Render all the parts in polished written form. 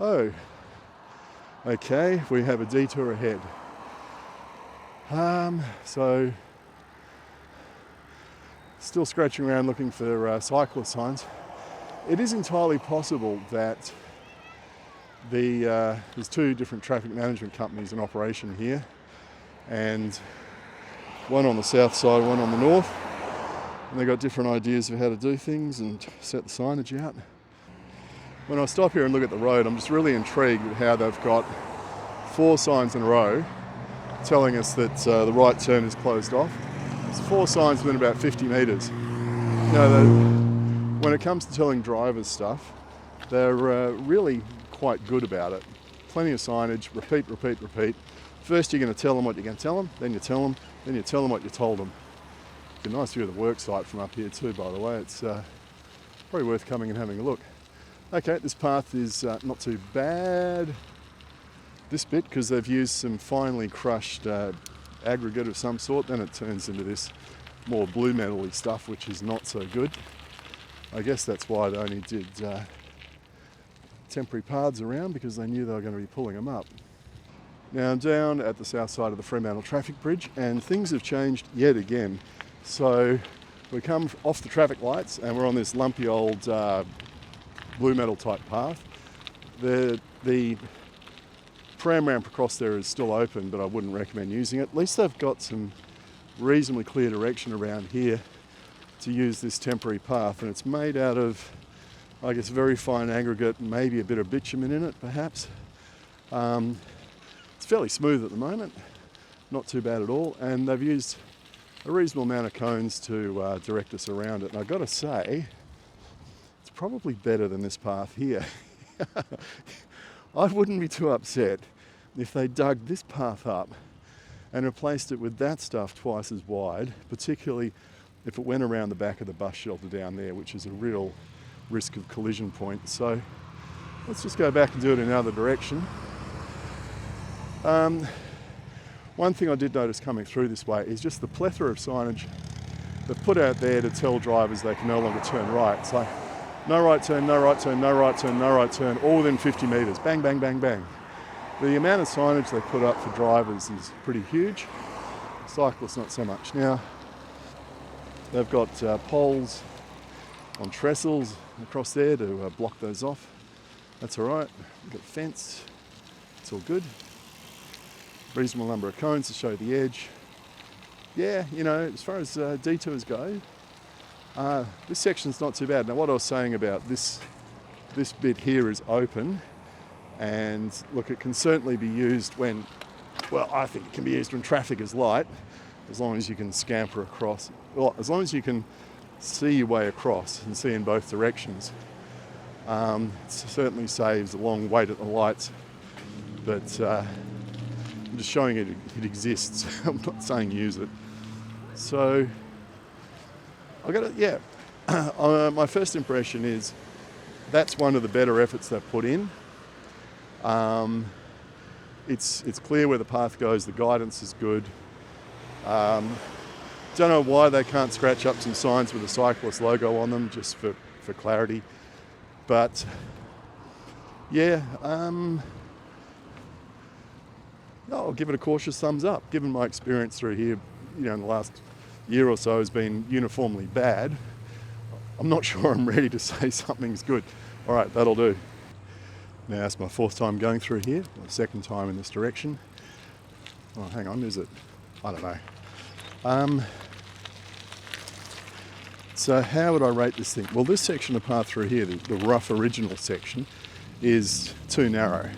Oh, okay, we have a detour ahead. So, still scratching around looking for cyclist signs. It is entirely possible that there's two different traffic management companies in operation here, and one on the south side, one on the north, and they've got different ideas of how to do things and set the signage out. When I stop here and look at the road, I'm just really intrigued at how they've got 4 signs in a row telling us that the right turn is closed off. There's 4 signs within about 50 metres. When it comes to telling drivers stuff, they're really quite good about it. Plenty of signage, repeat, repeat, repeat. First you're going to tell them what you're going to tell them, then you tell them, then you tell them what you told them. It's a nice view of the work site from up here too, by the way. It's probably worth coming and having a look. Okay, this path is not too bad, this bit, because they've used some finely crushed aggregate of some sort. Then it turns into this more blue metal-y stuff, which is not so good. I guess that's why they only did temporary paths around, because they knew they were going to be pulling them up. Now I'm down at the south side of the Fremantle traffic bridge, and things have changed yet again. So we come off the traffic lights and we're on this lumpy old blue metal type path. The pram ramp across there is still open, but I wouldn't recommend using it. At least they've got some reasonably clear direction around here to use this temporary path, and it's made out of, I guess, very fine aggregate, maybe a bit of bitumen in it perhaps. It's fairly smooth at the moment, not too bad at all, and they've used a reasonable amount of cones to direct us around it. And I've got to say, it's probably better than this path here. I wouldn't be too upset if they dug this path up and replaced it with that stuff twice as wide, particularly if it went around the back of the bus shelter down there, which is a real risk of collision point. So let's just go back and do it in another direction. One thing I did notice coming through this way is just the plethora of signage they've put out there to tell drivers they can no longer turn right. It's like, no right turn, no right turn, no right turn, no right turn, all within 50 metres. Bang, bang, bang, bang. The amount of signage they put up for drivers is pretty huge. Cyclists, not so much. Now, they've got poles on trestles across there to block those off. That's all right. We've got a fence. It's all good. Reasonable number of cones to show the edge. Yeah, you know, as far as detours go, this section's not too bad. Now, what I was saying about this bit here is open, and look, it can certainly be used when, well, I think it can be used when traffic is light, as long as you can scamper across. Well, as long as you can see your way across and see in both directions. It certainly saves a long wait at the lights, but I'm just showing it exists. I'm not saying use it. So I got it. Yeah. My first impression is that's one of the better efforts they've put in. It's clear where the path goes. The guidance is good. Don't know why they can't scratch up some signs with a cyclist logo on them, just for clarity. But yeah, I'll give it a cautious thumbs up. Given my experience through here, you know, in the last year or so has been uniformly bad, I'm not sure I'm ready to say something's good. All right, that'll do. Now, it's my 4th time going through here, or 2nd time in this direction. Oh, hang on, is it? I don't know. So how would I rate this thing? Well, this section of path through here, the rough original section, is too narrow.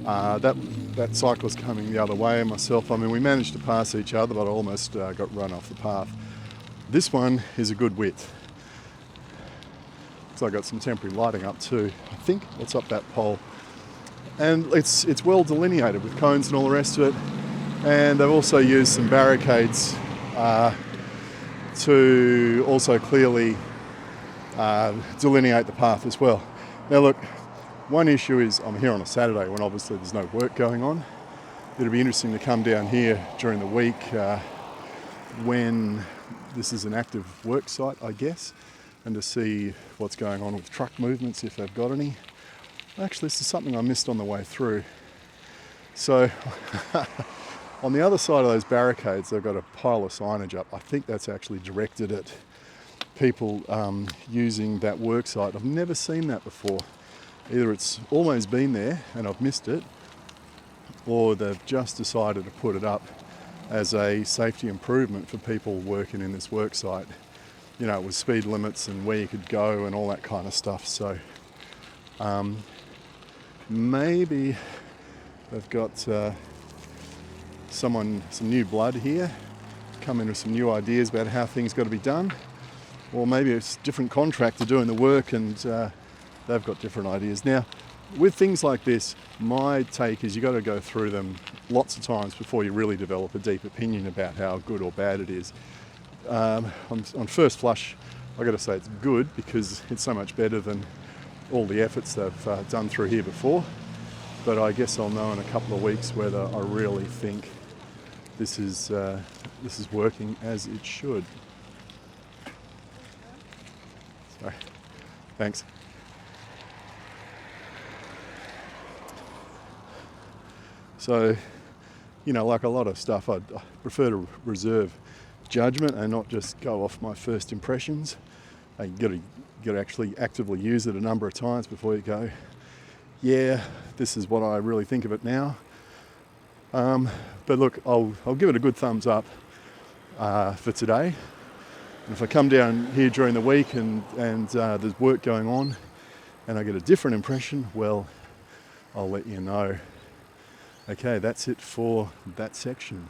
That cyclist coming the other way and myself, I mean, we managed to pass each other, but I almost got run off the path. This one is a good width. So I got some temporary lighting up too, I think. What's up that pole? And it's well delineated with cones and all the rest of it. And they've also used some barricades to also clearly delineate the path as well. Now look, one issue is I'm here on a Saturday when obviously there's no work going on. It'll be interesting to come down here during the week when this is an active work site, I guess, and to see what's going on with truck movements, if they've got any. Actually, this is something I missed on the way through. So on the other side of those barricades, they've got a pile of signage up. I think that's actually directed at people using that worksite. I've never seen that before. Either it's always been there and I've missed it, or they've just decided to put it up as a safety improvement for people working in this worksite. You know, with speed limits and where you could go and all that kind of stuff. So maybe they've got some new blood here, come in with some new ideas about how things got to be done. Or maybe it's a different contractor doing the work and they've got different ideas. Now, with things like this, my take is you got to go through them lots of times before you really develop a deep opinion about how good or bad it is. On first flush, I got to say it's good because it's so much better than all the efforts they've done through here before. But I guess I'll know in a couple of weeks whether I really think this is working as it should. Sorry. Thanks. So, you know, like a lot of stuff, I prefer to reserve judgment and not just go off my first impressions. You got to actually actively use it a number of times before you go, yeah, this is what I really think of it now. But look, I'll give it a good thumbs up for today. And if I come down here during the week and there's work going on and I get a different impression, well, I'll let you know. Okay, that's it for that section.